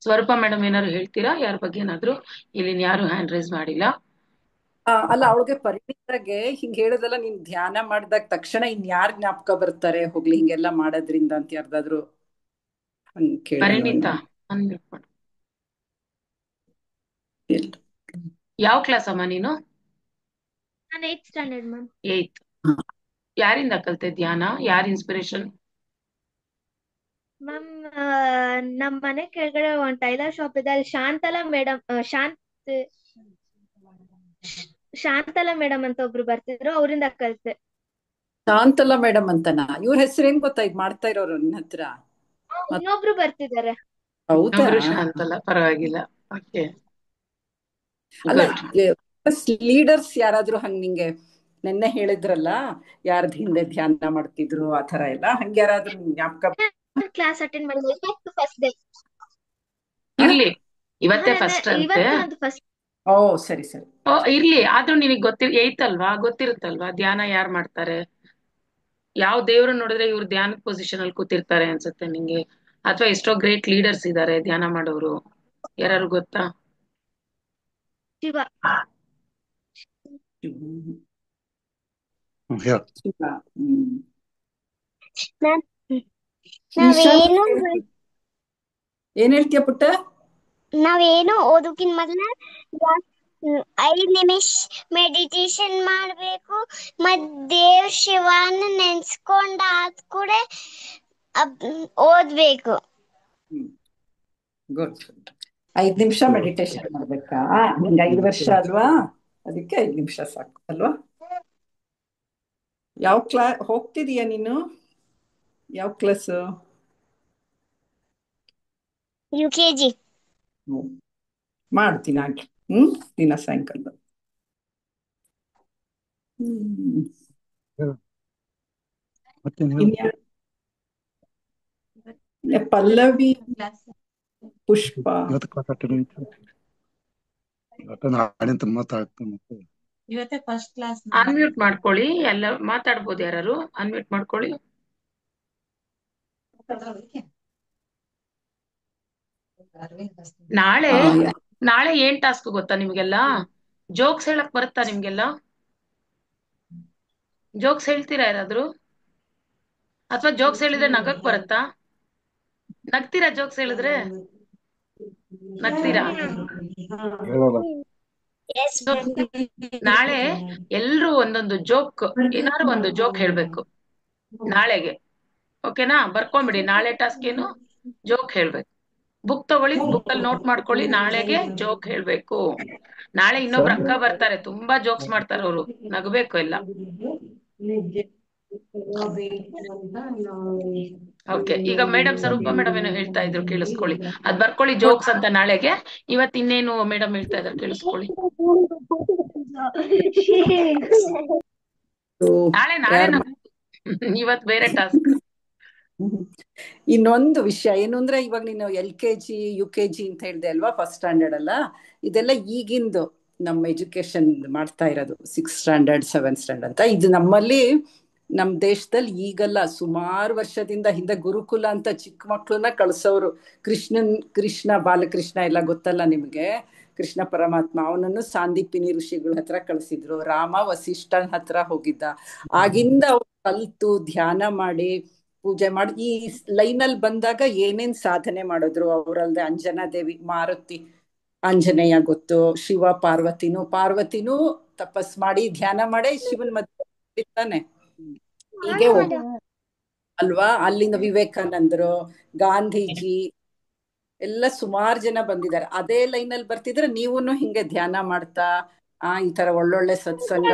Speaker 1: ಸ್ವರೂಪ ಮೇಡಮ್ ಏನಾದ್ರು ಹೇಳ್ತೀರಾ ಯಾರ ಬಗ್ಗೆ ಏನಾದ್ರು? ಇಲ್ಲಿ ಯಾರು ಹ್ಯಾಂಡ್ ರೈಸ್ ಮಾಡಿಲ್ಲ.
Speaker 2: ಅಲ್ಲ, ಅವಳಿಗೆ ಪರಿಣಿತಾಗೆ ಹಿಂಗ್ ಹೇಳೋದಲ್ಲ, ನೀನ್ ಧ್ಯಾನ ಮಾಡಿದಾಗ ತಕ್ಷಣ ಇನ್ಯಾರ್ ಜ್ಞಾಪಕ ಬರ್ತಾರೆ ಹೋಗ್ಲಿ ಹಿಂಗೆಲ್ಲ ಮಾಡೋದ್ರಿಂದ ಅಂತ ಯಾರ್ದಾದ್ರು ಹಂಗ್ ಕೇಳೋಣ.
Speaker 1: ಪರಿಣಿತಾ ಅನ್ಮ್ಯೂಟ್ ಮಾಡು. ಯಾವ ಕ್ಲಾಸ್ ಅಮ್ಮ ನೀನು?
Speaker 3: ನಾನು 8th ಸ್ಟ್ಯಾಂಡರ್ಡ್ ಮ್ಯಾಮ್.
Speaker 1: 8th. ಯಾರಿಂದ ಕಲ್ತೆ ಧ್ಯಾನ? ಯಾರ ಇನ್ಸ್ಪಿರೇಷನ್?
Speaker 3: ಮ್ಯಾಮ್ ನಮ್ ಮನೆ ಕೆಳಗಡೆ ಒಂದ್ ಟೈಲರ್ ಶಾಪ್ ಇದೆ, ಅಲ್ಲಿ ಶಾಂತಲಾ ಮೇಡಮ್ ಅಂತ ಒಬ್ರು ಬರ್ತಿದ್ರು, ಅವರಿಂದ ಕಲ್ತೆ.
Speaker 2: ಶಾಂತಲಾ ಮೇಡಮ್ ಅಂತನಾ? ಇವ್ರ ಹೆಸರೇನ್ ಗೊತ್ತಾ ಇದ್ ಮಾಡ್ತಾ ಇರೋರು ನಿನ್ನ ಹತ್ರ?
Speaker 3: ಇನ್ನೊಬ್ರು ಬರ್ತಿದ್ದಾರೆ.
Speaker 2: ಹೌದಾ?
Speaker 1: ಶಾಂತಲಾ, ಪರವಾಗಿಲ್ಲ. ಓಕೆ,
Speaker 2: ಅಲ್ಲ, ಲೀಡರ್ಸ್ ಯಾರಾದ್ರೂ ಹಂಗ್ ನಿಂಗೆ ನೆನ್ನೆ ಹೇಳಿದ್ರಲ್ಲ ಯಾರ್ದ್ ಹಿಂದೆ ಧ್ಯಾನ ಮಾಡ್ತಿದ್ರು ಆ ತರ ಎಲ್ಲ, ಹಂಗ ಯಾರಾದ್ರೂ ಜ್ಞಾಪಕ?
Speaker 3: ಕ್ಲಾಸ್ ಅಟೆಂಡ್ ಮಾಡಿದ್ವಿ, ಇವತ್ತು ಫಸ್ಟ್ ಡೇ.
Speaker 1: ಇರ್ಲಿ, ಇವತ್ತೇ ಫಸ್ಟ್ ಅಂತೆ.
Speaker 3: ಇವತ್ತು ನಂದು ಫಸ್ಟ್.
Speaker 2: ಓ ಸರಿ ಸರಿ.
Speaker 1: ಇರ್ಲಿ, ಆದ್ರೂ ನಿನಗ್ 8th ಅಲ್ವಾ, ಗೊತ್ತಿರುತ್ತಲ್ವಾ ಧ್ಯಾನ ಯಾರ್ ಮಾಡ್ತಾರೆ? ಯಾವ ದೇವ್ರು ನೋಡಿದ್ರೆ ಇವ್ರು ಧ್ಯಾನ ಪೊಸಿಷನ್ ಅಲ್ಲಿ ಕೂತಿರ್ತಾರೆ ಅನ್ಸುತ್ತೆ ನಿಂಗೆ? ಅಥವಾ ಎಷ್ಟೋ ಗ್ರೇಟ್ ಲೀಡರ್ಸ್ ಇದಾರೆ ಧ್ಯಾನ ಮಾಡೋರು, ಯಾರು ಗೊತ್ತಾ?
Speaker 3: ಶಿವ.
Speaker 2: ಶಿವ.
Speaker 3: ನಾವೇನು
Speaker 2: ಏನ್ ಹೇಳ್ತೀಯ ಪುಟ್ಟ?
Speaker 3: ನಾವೇನು ಓದೋಕಿನ್ ಮೊದ್ಲ 5 ನಿಮಿಷ ಮೆಡಿಟೇಷನ್ ಮಾಡ್ಬೇಕು, ಮತ್ ದೇವ್ ಶಿವನ ನೆನ್ಸ್ಕೊಂಡ ಆದ್ ಕೂಡ ಓದ್ಬೇಕು.
Speaker 2: ಗುಡ್. 5 ನಿಮಿಷ ಮೆಡಿಟೇಷನ್ ಮಾಡ್ಬೇಕಾ? ನಿಂಗೆ 5 ವರ್ಷ ಅಲ್ವಾ, ಅದಕ್ಕೆ 5 ನಿಮಿಷ ಸಾಕು ಅಲ್ವಾ? ಯಾವ ಹೋಗ್ತಿದೀಯ ನೀನು? ಯಾವ ಕ್ಲಾಸ್?
Speaker 3: UKG.
Speaker 2: ಮಾಡ್ತೀನಿ ಆಗ್ಲಿ. ದಿನ ಸಾಯಂಕಾಲ. ಪಲ್ಲವಿ, ಪುಷ್ಪ.
Speaker 6: ಇವತ್ತೇ ಫಸ್ಟ್ ಕ್ಲಾಸ್.
Speaker 1: ಅನ್ಮ್ಯೂಟ್ ಮಾಡ್ಕೊಳ್ಳಿ, ಎಲ್ಲ ಮಾತಾಡ್ಬೋದು. ಯಾರು ಅನ್ಮ್ಯೂಟ್ ಮಾಡ್ಕೊಳ್ಳಿ. ನಾಳೆ ಏನ್ ಟಾಸ್ಕ್ ಗೊತ್ತಾ ನಿಮ್ಗೆಲ್ಲ? ಜೋಕ್ಸ್ ಹೇಳಕ್ ಬರುತ್ತಾ ನಿಮ್ಗೆಲ್ಲ? ಜೋಕ್ಸ್ ಹೇಳ್ತೀರಾ ಯಾರಾದ್ರು? ಅಥವಾ ಜೋಕ್ಸ್ ಹೇಳಿದ್ರೆ ನಗಕ್ ಬರುತ್ತಾ? ನಗ್ತೀರಾ ಜೋಕ್ಸ್ ಹೇಳಿದ್ರೆ? ನಗ್ತೀರಾ? So, ನಾಳೆ ಎಲ್ರು ಒಂದೊಂದು ಜೋಕ್, ಏನಾದ್ರು ಒಂದು ಜೋಕ್ ಹೇಳ್ಬೇಕು ನಾಳೆಗೆ. ಓಕೆನಾ? ಬರ್ಕೊಂಬಿಡಿ. ನಾಳೆ ಟಾಸ್ಕ್ ಏನು? ಜೋಕ್ ಹೇಳ್ಬೇಕು. ಬುಕ್ ತಗೊಳ್ಳಿ, ಬುಕ್ ಅಲ್ಲಿ ನೋಟ್ ಮಾಡ್ಕೊಳ್ಳಿ. ನಾಳೆಗೆ ಜೋಕ್ ಹೇಳ್ಬೇಕು. ನಾಳೆ ಇನ್ನೊಬ್ರು ಅಕ್ಕ ಬರ್ತಾರೆ, ತುಂಬಾ ಜೋಕ್ಸ್ ಮಾಡ್ತಾರೆ ಅವರು. ನಗಬೇಕು ಎಲ್ಲ. ಓಕೆ, ಈಗ ಮೇಡಮ್ ಸ್ವರೂಪ ಮೇಡಮ್ ಏನೋ ಹೇಳ್ತಾ ಇದ್ರು, ಕೇಳಿಸ್ಕೊಳ್ಳಿ. ಅದ್ ಬರ್ಕೊಳ್ಳಿ ಜೋಕ್ಸ್ ಅಂತ ನಾಳೆಗೆ. ಇವತ್ ಇನ್ನೇನು ಮೇಡಮ್ ಹೇಳ್ತಾ ಇದ್ರು ಕೇಳಿಸ್ಕೊಳ್ಳಿ. ನಾಳೆ ನಾಳೆ ಇವತ್ ಬೇರೆ ಟಾಸ್ಕ್.
Speaker 2: ಇನ್ನೊಂದು ವಿಷಯ ಏನು ಅಂದ್ರೆ, ಇವಾಗ ನೀನು LKG UKG ಅಂತ ಹೇಳ್ದೆ ಅಲ್ವಾ, ಫಸ್ಟ್ ಸ್ಟ್ಯಾಂಡರ್ಡ್ ಅಲ್ಲ, ಇದೆಲ್ಲ ಈಗಿಂದು ನಮ್ಮ ಎಜುಕೇಶನ್ ಮಾಡ್ತಾ ಇರೋದು 6th ಸ್ಟ್ಯಾಂಡರ್ಡ್ 7th ಸ್ಟ್ಯಾಂಡರ್ಡ್ ಅಂತ. ಇದು ನಮ್ಮಲ್ಲಿ ನಮ್ಮ ದೇಶದಲ್ಲಿ ಈಗಲ್ಲ, ಸುಮಾರು ವರ್ಷದಿಂದ ಹಿಂದೆ ಗುರುಕುಲ ಅಂತ ಚಿಕ್ಕ ಮಕ್ಳನ್ನ ಕಳ್ಸೋರು. ಕೃಷ್ಣ ಬಾಲಕೃಷ್ಣ ಎಲ್ಲ ಗೊತ್ತಲ್ಲ ನಿಮ್ಗೆ, ಕೃಷ್ಣ ಪರಮಾತ್ಮ, ಅವನನ್ನು ಸಾಂದೀಪಿನಿ ಋಷಿಗಳ ಹತ್ರ ಕಳಿಸಿದ್ರು. ರಾಮ ವಸಿಷ್ಠನ ಹತ್ರ ಹೋಗಿದ್ದ. ಆಗಿಂದ ಅವ್ರು ಕಲ್ತು ಧ್ಯಾನ ಮಾಡಿ ಪೂಜೆ ಮಾಡಿ ಈ ಲೈನಲ್ಲಿ ಬಂದಾಗ ಏನೇನ್ ಸಾಧನೆ ಮಾಡಿದ್ರು ಅವರಲ್ದೆ. ಅಂಜನಾ ದೇವಿ, ಮಾರುತಿ, ಆಂಜನೇಯ ಗೊತ್ತು, ಶಿವ ಪಾರ್ವತಿನೂ ತಪಸ್ ಮಾಡಿ ಧ್ಯಾನ ಮಾಡಿ ಶಿವನ್ ಮಧ್ಯೆ ತಾನೆ. ಹೀಗೆ ಅಲ್ವಾ? ಅಲ್ಲಿಂದ ವಿವೇಕಾನಂದರು, ಗಾಂಧೀಜಿ ಎಲ್ಲ ಸುಮಾರು ಜನ ಬಂದಿದ್ದಾರೆ. ಅದೇ ಲೈನಲ್ಲಿ ಬರ್ತಿದ್ರೆ ನೀವುನು ಹಿಂಗೆ ಧ್ಯಾನ ಮಾಡ್ತಾ ಈ ತರ ಒಳ್ಳೊಳ್ಳೆ ಸತ್ಸಂಗ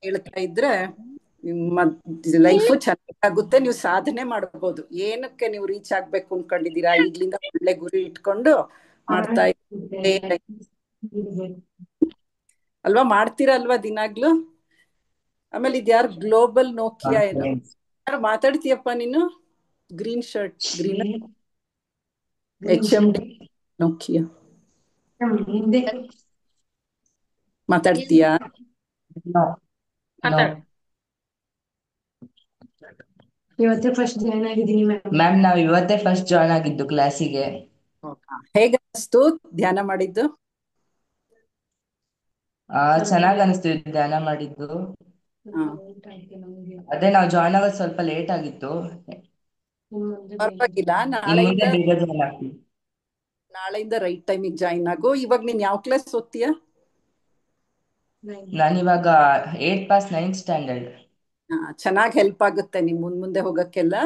Speaker 2: ಹೇಳ್ತಾ ಇದ್ರೆ ನಿಮ್ಮ ಲೈಫು ಚೆನ್ನಾಗುತ್ತೆ. ನೀವು ಸಾಧನೆ ಮಾಡಬಹುದು. ಏನಕ್ಕೆ ನೀವು ರೀಚ್ ಆಗ್ಬೇಕು ಅನ್ಕೊಂಡಿದ್ದೀರಾ, ಈಗ್ಲಿಂದ ಒಳ್ಳೆ ಗುರಿ ಇಟ್ಕೊಂಡು ಮಾಡ್ತಾ ಇದ್ರೆ ಅಲ್ವಾ, ಮಾಡ್ತೀರಾ ಅಲ್ವಾ ದಿನಾಗ್ಲು. ಆಮೇಲೆ ಇದ್ಯಾರು ಗ್ಲೋಬಲ್ ನೋಕಿಯಾ ಏನೋ ಯಾರು ಮಾತಾಡ್ತೀಯಪ್ಪ ನೀನು? Green shirt, green HMD Nokia ಮಾತಾಡ್ತೀಯಾ?
Speaker 7: ಇವತ್ತೇ ಫಸ್ಟ್ ಜಾಯ್ನ್ ಆಗಿದ್ದೀನಿ ಮ್ಯಾಮ್. ನಾವ್ ಇವತ್ತೇ ಫಸ್ಟ್ ಜಾಯ್ನ್ ಆಗಿದ್ದು ಕ್ಲಾಸಿಗೆ.
Speaker 2: ಹೇಗೆ ಅನಿಸ್ತು ಧ್ಯಾನ ಮಾಡಿದ್ದು?
Speaker 7: ಚೆನ್ನಾಗ್ ಅನಿಸ್ತು ಧ್ಯಾನ ಮಾಡಿದ್ದು. ಅದೇ ನಾವ್ ಜಾಯ್ನ್ ಆಗೋದು ಸ್ವಲ್ಪ ಲೇಟ್ ಆಗಿತ್ತು.
Speaker 2: ಪರವಾಗಿಲ್ಲ, ನಾಳೆಯಿಂದ ರೈಟ್ ಟೈಮಿಗೆ ಜಾಯಿನ್ ಆಗು. ಇವಾಗ ನೀನ್ ಯಾವ ಕ್ಲಾಸ್ ಓದ್ತೀಯಾ?
Speaker 7: ನಾನಿವಾಗ 8th ಪಾಸ್ 9th ಸ್ಟ್ಯಾಂಡರ್ಡ್.
Speaker 2: ಚೆನ್ನಾಗಿ ಹೆಲ್ಪ್ ಆಗುತ್ತೆ ನಿಮ್ ಮುಂದೆ ಹೋಗಕ್ಕೆಲ್ಲ.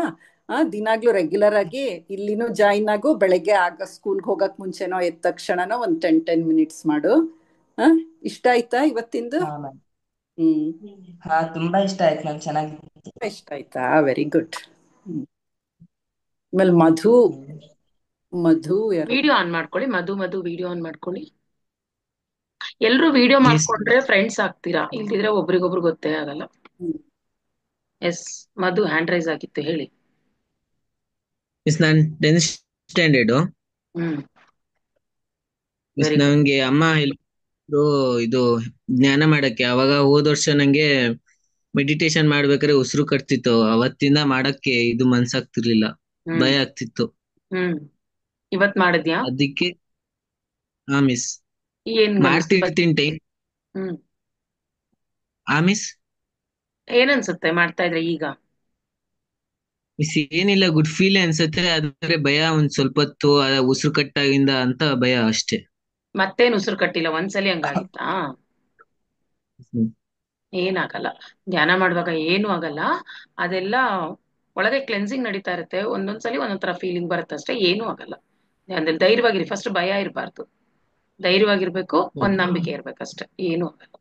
Speaker 2: ದಿನಾಗ್ಲೂ ರೆಗ್ಯುಲರ್ ಆಗಿ ಇಲ್ಲಿನೂ ಜಾಯಿನ್ ಆಗು. ಬೆಳಗ್ಗೆ ಸ್ಕೂಲ್ಗೆ ಹೋಗಕ್ ಮುಂಚೆನೋ ಎದ್ದ ತಕ್ಷಣನೋ ಒಂದ್ 10 ಮಿನಿಟ್ಸ್ ಮಾಡು. ಇಷ್ಟ ಆಯ್ತಾ ಇವತ್ತಿಂದು?
Speaker 7: ತುಂಬಾ ಇಷ್ಟ ಆಯ್ತು ಮ್ಯಾಮ್. ಚೆನ್ನಾಗಿ
Speaker 2: ಇಷ್ಟ ಆಯ್ತಾ? Very good. ಆಮೇಲೆ ಮಧು
Speaker 1: ವಿಡಿಯೋ ಆನ್ ಮಾಡ್ಕೊಳ್ಳಿ. ಮಧು ವಿಡಿಯೋ ಆನ್ ಮಾಡ್ಕೊಳ್ಳಿ. ಎಲ್ರು ವಿಡಿಯೋ ಮಾಡ್ಕೊಂಡ್ರೆ ಫ್ರೆಂಡ್ಸ್ ಆಗ್ತೀರಾ, ಇಲ್ದಿದ್ರೆ ಒಬ್ರಿಗೊಬ್ರು ಗೊತ್ತೇ ಆಗಲ್ಲ. ಎಸ್, ಮಧು ಹ್ಯಾಂಡ್ ರೈಸ್ ಆಗಿತ್ತು, ಹೇಳಿ.
Speaker 8: ನಾನು 10th ಸ್ಟ್ಯಾಂಡರ್ಡ್. ನಂಗೆ ಅಮ್ಮ ಇದು ಜ್ಞಾನ ಮಾಡಕ್ಕೆ. ಅವಾಗ ಹೋದ ವರ್ಷ ನಂಗೆ ಮೆಡಿಟೇಷನ್ ಮಾಡ್ಬೇಕಾದ್ರೆ ಉಸಿರು ಕಟ್ತಿತ್ತು. ಅವತ್ತಿಂದ ಮಾಡಕ್ಕೆ ಇದು ಮನ್ಸಾಗ್ತಿರ್ಲಿಲ್ಲ, ಭಯ ಆಗ್ತಿತ್ತು.
Speaker 1: ಇವತ್ ಮಾಡಿದ್ಯಾ?
Speaker 8: ಅದಕ್ಕೆ ಮಿಸ್
Speaker 1: ಏನ್
Speaker 8: ಮಾಡ್ತಿರ್ತೀನಿ ಟೈಮ್. ಮಿಸ್
Speaker 1: ಏನನ್ಸುತ್ತೆ ಮಾಡ್ತಾ ಇದ್ರೆ ಈಗ?
Speaker 8: ಮಿಸ್ ಏನಿಲ್ಲ, ಗುಡ್ ಫೀಲ್ ಅನ್ಸುತ್ತೆ. ಆದ್ರೆ ಭಯ ಒಂದ್ ಸ್ವಲ್ಪ ಹೊತ್ತು ಉಸಿರು ಕಟ್ಟಾಗಿಂದ ಅಂತ ಭಯ ಅಷ್ಟೇ.
Speaker 1: ಮತ್ತೇನ್ ಉಸಿರು ಕಟ್ಟಿಲ್ಲ, ಒಂದ್ಸಲಿ ಹಂಗಾಗಿತ್ತಾ? ಏನಾಗಲ್ಲ, ಧ್ಯಾನ ಮಾಡುವಾಗ ಏನು ಆಗಲ್ಲ. ಅದೆಲ್ಲ ಒಳಗೆ ಕ್ಲೆನ್ಸಿಂಗ್ ನಡೀತಾ ಇರುತ್ತೆ. ಒಂದೊಂದ್ಸಲಿ ಒಂದೊಂಥರ ಫೀಲಿಂಗ್ ಬರುತ್ತೆ ಅಷ್ಟೇ, ಏನೂ ಆಗಲ್ಲ. ಅಂದ್ರೆ ಧೈರ್ಯವಾಗಿರಿ. ಫಸ್ಟ್ ಭಯ ಇರಬಾರ್ದು, ಧೈರ್ಯವಾಗಿರ್ಬೇಕು, ಒಂದ್ ನಂಬಿಕೆ ಇರ್ಬೇಕಷ್ಟೇ, ಏನೂ ಆಗಲ್ಲ.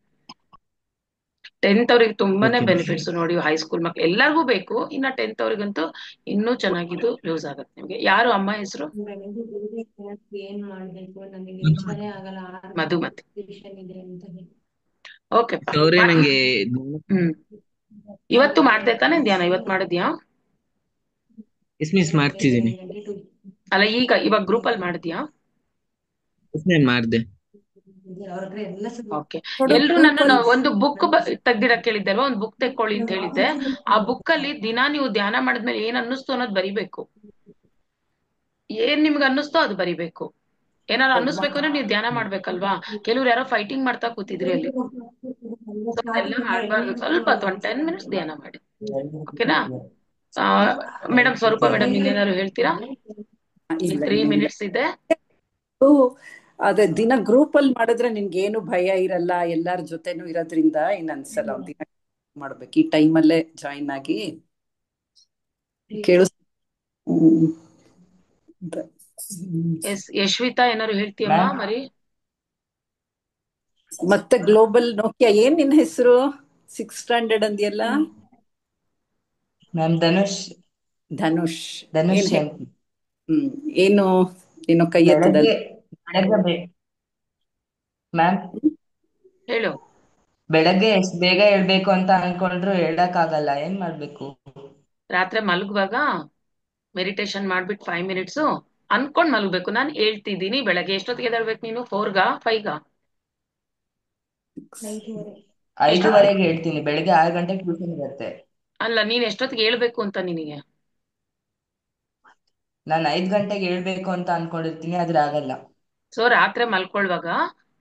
Speaker 1: 10th ಅವ್ರಿಗೆ ತುಂಬಾನೇ ಬೆನಿಫಿಟ್ಸ್ ನೋಡಿ. ಹೈಸ್ಕೂಲ್ ಮಕ್ಳು ಎಲ್ಲರಿಗೂ ಬೇಕು. ಇನ್ನ 10th ಅವ್ರಿಗಂತೂ ಇನ್ನೂ ಚೆನ್ನಾಗಿದ್ದು ಯೂಸ್ ಆಗುತ್ತೆ ನಿಮ್ಗೆ. ಯಾರು ಅಮ್ಮ ಹೆಸರು? ಮಧು. ಮತ್ತೆ ಓಕೆ, ಇವತ್ತು ಮಾಡ್ದೆ ತಾನೆ ಧ್ಯಾನ? ಇವತ್ತು ಮಾಡಿದ್ಯಾ?
Speaker 8: ಮಿಸ್ ಮಾಡ್ತಿದ್ದೀನಿ.
Speaker 1: ಅಲ್ಲ, ಇವಾಗ ಗ್ರೂಪ್ ಅಲ್ಲಿ ಮಾಡಿದ್ಯಾ?
Speaker 8: ಮಾಡ್ದೆ.
Speaker 1: ಓಕೆ, ಎಲ್ರು ನಾನು ಒಂದು ಬುಕ್ ತೆಗ್ದಿಡಕ್ ಹೇಳಿದ್ದೆ ಅಲ್ವಾ, ಒಂದು ಬುಕ್ ತೆಕ್ಕೊಳ್ಳಿ ಅಂತ ಹೇಳಿದ್ದೆ. ಆ ಬುಕ್ ಅಲ್ಲಿ ದಿನಾ ನೀವು ಧ್ಯಾನ ಮಾಡಿದ್ಮೇಲೆ ಏನ್ ಅನ್ನಿಸ್ತು ಅನ್ನೋದು ಬರಿಬೇಕು. ಏನ್ ನಿಮ್ಗೆ ಅನ್ನಿಸ್ತೋ ಅದು ಬರಿಬೇಕು. ಏನಾದ್ರು ಅನ್ನಿಸ್ಬೇಕು ಅಂದ್ರೆ ನೀವು ಧ್ಯಾನ ಮಾಡ್ಬೇಕಲ್ವಾ. ಕೆಲವ್ರು ಯಾರೋ ಫೈಟಿಂಗ್ ಮಾಡ್ತಾ ಕೂತಿದ್ರಿ ಅಲ್ಲಿ, ಎಲ್ಲ ಮಾಡ್ಬಾರ್ದು. ಸ್ವಲ್ಪ 10 ಮಿನಿಟ್ಸ್ ಧ್ಯಾನ ಮಾಡಿ, ಓಕೆನಾ? ಮೇಡಮ್ ಸ್ವರೂಪ ಮೇಡಮ್ ಇನ್ನೇನಾದ್ರು ಹೇಳ್ತೀರಾ?
Speaker 2: ಇಲ್ಲ
Speaker 1: 3
Speaker 2: ಇಲ್ಲ
Speaker 1: ಮಿನಿಟ್ಸ್ ಇದೆ.
Speaker 2: ಅದೇ ದಿನ ಗ್ರೂಪ್ ಅಲ್ಲಿ ಮಾಡಿದ್ರೆ ನಿನ್ಗೆ ಏನು ಭಯ ಇರಲ್ಲ, ಎಲ್ಲಾರ ಜೊತೆನೂ ಇರೋದ್ರಿಂದ ಏನ್ ಅನ್ಸಲ್ಲ. ದಿನ ಮಾಡ್ಬೇಕು, ಈ ಟೈಮಲ್ಲೇ ಜಾಯಿನ್ ಆಗಿ ಕೇಳಿಸ್.
Speaker 1: ಯಶ್ವಿತಾ ಏನಾದ್ರು ಹೇಳ್ತೀಯಮ್ಮ ಮರಿ?
Speaker 2: ಮತ್ತೆ ಗ್ಲೋಬಲ್ ನೋಕಿಯಾ, ಏನ್ ನಿನ್ ಹೆಸರು? 6th ಸ್ಟ್ಯಾಂಡರ್ಡ್ ಅಂದಿಯಲ್ಲ?
Speaker 7: ಮ್ಯಾಮ್ ಧನುಷ್.
Speaker 2: ಧನುಷ್.
Speaker 7: ಧನುಷ್
Speaker 2: ಏನ್ ಏನು ಏನು ಕೈ ಎತ್ತದಲ್ಲ
Speaker 7: ಮ್ಯಾಮ್?
Speaker 1: ಹೇಳು.
Speaker 7: ಬೆಳಗ್ಗೆ ಎಷ್ಟ್ ಬೇಗ ಹೇಳ್ಬೇಕು ಅಂತ ಅನ್ಕೊಂಡ್ರು ಹೇಳಕ್ಕಾಗಲ್ಲ, ಏನ್ ಮಾಡ್ಬೇಕು?
Speaker 1: ರಾತ್ರಿ ಮಲಗುವಾಗ ಮೆಡಿಟೇಷನ್ ಮಾಡ್ಬಿಟ್ಟು 5 ಮಿನಿಟ್ಸ್ ಅನ್ಕೊಂಡ್ ಮಲಗ್ಬೇಕು. ನಾನು ಹೇಳ್ತಿದ್ದೀನಿ. ಬೆಳಗ್ಗೆ ಎಷ್ಟೊತ್ತಿಗೆ ಎದ್ದೇಳ್ಬೇಕು ನೀನು? 4ಗಾ 5ಗಾ?
Speaker 7: 5:30ಗೆ ಹೇಳ್ತೀನಿ. ಬೆಳಗ್ಗೆ 6 ಗಂಟೆಗೆ ಟ್ಯೂಷನ್ ಇರುತ್ತೆ.
Speaker 1: ಅಲ್ಲ, ನೀನ್ ಎಷ್ಟೊತ್ತಿಗೆ ಹೇಳ್ಬೇಕು ಅಂತ ನಿನಗೆ?
Speaker 7: ನಾನು 5 ಗಂಟೆಗೆ ಹೇಳ್ಬೇಕು ಅಂತ ಅನ್ಕೊಂಡಿರ್ತೀನಿ, ಆದ್ರೆ ಆಗಲ್ಲ.
Speaker 1: ಸೊ ರಾತ್ರಿ ಮಲ್ಕೊಳ್ವಾಗ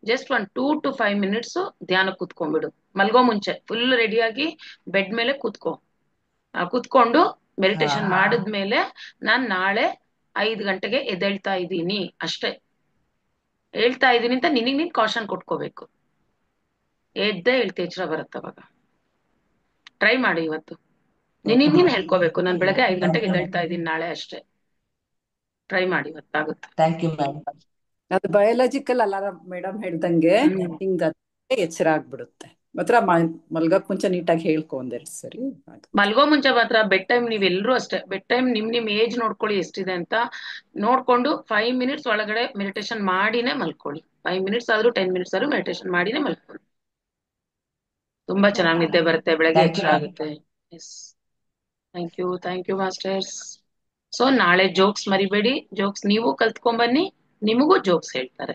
Speaker 1: ಜಸ್ಟ್ 2 to 5 ಮಿನಿಟ್ಸ್ ಧ್ಯಾನ ಕೂತ್ಕೊಂಡ್ಬಿಡು. ಮಲ್ಗೋ ಮುಂಚೆ ಫುಲ್ ರೆಡಿಯಾಗಿ ಬೆಡ್ ಮೇಲೆ ಕೂತ್ಕೊಂಡು ಮೆಡಿಟೇಷನ್ ಮಾಡಿದ್ಮೇಲೆ ನಾನ್ ನಾಳೆ 5 ಗಂಟೆಗೆ ಎದ್ದೇಳ್ತಾ ಇದ್ದೀನಿ ಅಷ್ಟೇ. ಹೇಳ್ತಾ ಇದ್ದೀನಿ ಅಂತ ನಿನಗ್ ನೀನ್ ಕಾಷನ್ ಕೊಟ್ಕೋಬೇಕು. ಎದ್ದೇ ಹೇಳ್ತಿ, ಎಚ್ಚರ ಬರುತ್ತೆ ಅವಾಗ. ಟ್ರೈ ಮಾಡಿ ಇವತ್ತು. ನಿನಗ್ ನೀನ್ ಹೇಳ್ಕೋಬೇಕು, ನಾನು ಬೆಳಗ್ಗೆ 5 ಗಂಟೆಗೆ ಎದ್ದೇಳ್ತಾ ಇದ್ದೀನಿ ನಾಳೆ ಅಷ್ಟೇ. ಟ್ರೈ ಮಾಡಿ, ಇವತ್ತಾಗುತ್ತೆ.
Speaker 7: Thank you ma'am.
Speaker 2: ಅದು ಬಯೋಲಾಜಿಕಲ್ ಅಲಾರಾಮ್ ಮೇಡಮ್ ಹೇಳ್ದಂಗೆ ಹಿಂಗ ಎಚ್ಚರ ಆಗ್ಬಿಡುತ್ತೆ. ಮಾತ್ರ ಮಲ್ಗಕ್ ಮುಂಚೆ ನೀಟಾಗಿ ಹೇಳ್ಕೊ ಒಂದೆರಡು ಸರಿ.
Speaker 1: ಮಲ್ಗೋ ಮುಂಚೆ ಮಾತ್ರ ಬೆಡ್ ಟೈಮ್ ನೀವೆಲ್ಲರೂ ಅಷ್ಟೇ. ಬೆಡ್ ಟೈಮ್ ನಿಮ್ ಏಜ್ ನೋಡ್ಕೊಳ್ಳಿ ಎಷ್ಟಿದೆ ಅಂತ ನೋಡ್ಕೊಂಡು 5 ಮಿನಿಟ್ಸ್ ಒಳಗಡೆ ಮೆಡಿಟೇಷನ್ ಮಾಡಿನೇ ಮಲ್ಕೊಳ್ಳಿ. 5 ಮಿನಿಟ್ಸ್ ಆದ್ರೂ 10 ಮಿನಿಟ್ಸ್ ಆದ್ರೂ ಮೆಡಿಟೇಷನ್ ಮಾಡಿನೇ ಮಲ್ಕೊಳ್ಳಿ. ತುಂಬಾ ಚೆನ್ನಾಗಿ ನಿದ್ದೆ ಬರುತ್ತೆ, ಬೆಳಗ್ಗೆ ಎಚ್ಚರ ಆಗುತ್ತೆ. Yes, thank you masters. So ನಾಳೆ ಜೋಕ್ಸ್ ಮರಿಬೇಡಿ. ಜೋಕ್ಸ್ ನೀವು ಕಲ್ತ್ಕೊಂಡ್ಬನ್ನಿ, ನಿಮಗೂ ಜೋಕ್ಸ್ ಹೇಳ್ತಾರೆ.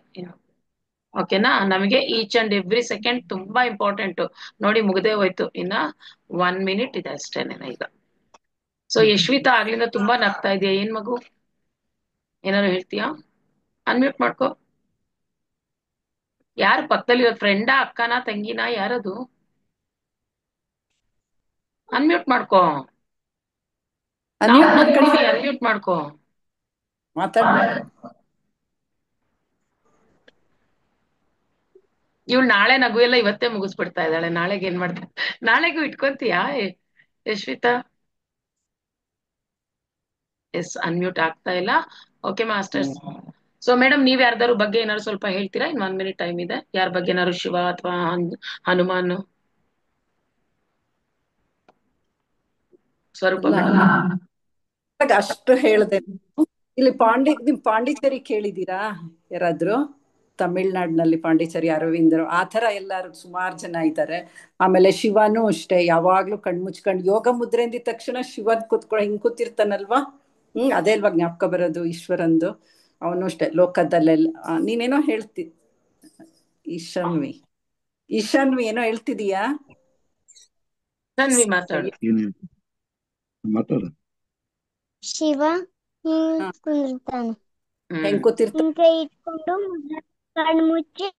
Speaker 1: ಓಕೆನಾ? ನಮಗೆ ಈಚ್ ಅಂಡ್ ಎವ್ರಿ ಸೆಕೆಂಡ್ ತುಂಬಾ ಇಂಪಾರ್ಟೆಂಟ್. ನೋಡಿ ಮುಗ್ದೇ ಹೋಯ್ತು, ಇನ್ನ 1 ಮಿನಿಟ್ ಇದೆ ಅಷ್ಟೇನೆ ಈಗ. ಸೊ ಯಶ್ವಿತಾ ಆಗ್ಲಿಂದ ತುಂಬಾ ನಗ್ತಾ ಇದೆಯಾ, ಏನ್ ಮಗು? ಏನಾದ್ರು ಹೇಳ್ತೀಯಾ? ಅನ್ಮ್ಯೂಟ್ ಮಾಡ್ಕೋ. ಯಾರು ಪಕ್ಕದಲ್ಲಿ ಫ್ರೆಂಡಾ, ಅಕ್ಕನಾ, ತಂಗಿನಾ, ಯಾರದು? ಅನ್ಮ್ಯೂಟ್ ಮಾಡ್ಕೋ. ಅನ್ಮ್ಯೂಟ್ ಮಾಡ್ಕೋ.
Speaker 2: ಮಾತಾಡ್ಬೇಕು.
Speaker 1: ಇವಳು ನಾಳೆ ನಗು ಎಲ್ಲ ಇವತ್ತೇ ಮುಗಿಸ್ಬಿಡ್ತಾ ಇದ್ದಾಳೆ. ನಾಳೆಗೆ ಏನ್ ಮಾಡ್ತಾ? ನಾಳೆಗೂ ಇಟ್ಕೊಂತೀಯಾ ಯಶ್ವಿತಾ? ಎಸ್, ಅನ್ಮ್ಯೂಟ್ ಆಗ್ತಾ ಇಲ್ಲ. Okay masters. ಸೊ ಮೇಡಮ್, ನೀವ್ ಯಾರ್ದಾರು ಬಗ್ಗೆ ಏನಾದ್ರು ಸ್ವಲ್ಪ ಹೇಳ್ತೀರಾ? ಇನ್ 1 ಮಿನಿಟ್ ಟೈಮ್ ಇದೆ. ಯಾರ ಬಗ್ಗೆ ಏನಾದ್ರು? ಶಿವ ಅಥವಾ ಹನುಮಾನ್? ಸ್ವರೂಪ ಮೇಡಮ್
Speaker 2: ಅಷ್ಟು ಹೇಳ್ದೆ. ಇಲ್ಲಿ ನಿಮ್ ಪಾಂಡಿಚೇರಿ ಕೇಳಿದೀರಾ ಯಾರಾದ್ರೂ? ತಮಿಳ್ನಾಡಿನಲ್ಲಿ ಪಾಂಡಿಚೇರಿ, ಅರವಿಂದ್ರ, ಆ ತರ ಎಲ್ಲಾರು ಸುಮಾರು ಜನ ಇದ್ದಾರೆ. ಆಮೇಲೆ ಶಿವನು ಅಷ್ಟೇ, ಯಾವಾಗ್ಲೂ ಕಣ್ಮುಚ್ಕೊಂಡು ಯೋಗ ಮುದ್ರೆ ಅಂದಿದ ತಕ್ಷಣ ಶಿವನ್ ಹಿಂಗ್ ಕೂತಿರ್ತಾನಲ್ವಾ, ಅದೇ ಅಲ್ವಾ ಜ್ಞಾಪಕ ಬರೋದು ಈಶ್ವರಂದು. ಅವನು ಅಷ್ಟೇ ಲೋಕದಲ್ಲೆಲ್ಲ. ನೀನೇನೋ ಹೇಳ್ತಿ ಈಶಾನ್ವಿ ಏನೋ ಹೇಳ್ತಿದೀಯಾ?
Speaker 3: ಶಿವ ಹಿಂಗ್ ಕುಂದಿರ್ತಾನೆ.
Speaker 2: ಹೆಂಗ್ ಕೂತಿರ್ತಾನೆ?
Speaker 3: ಹಿಂಗೆ ಇಟ್ಕೊಂಡು ಕಣ್ಮುಚ್ಚಿ